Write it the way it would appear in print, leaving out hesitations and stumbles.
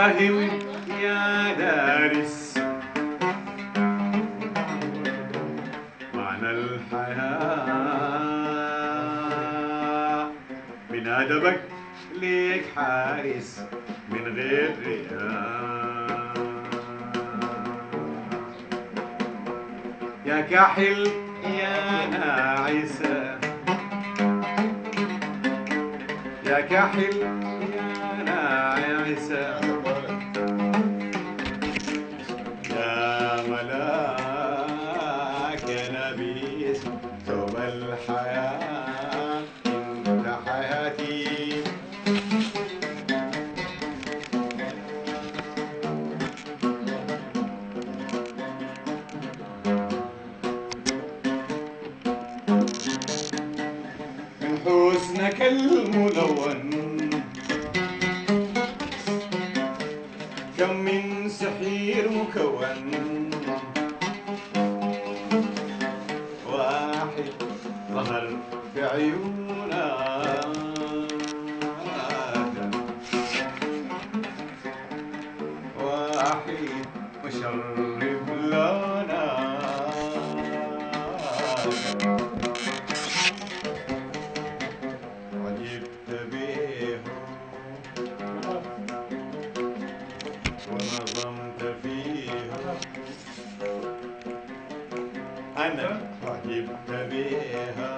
فاهم يا دارس معنى الحياة، من أدبك ليك حارس من غير رياء. يا كحل يا ناعسة، يا كحل يا ناعسة، يا ملاك يا نبيس ثوب الحياة، انت حياتي. من حسنك الملون كم من سحير مكون، واحد ظهر في عيونك، واحد مشرب لونك، عجبت بيه ونظمت فيه، أنا عجبت بيها.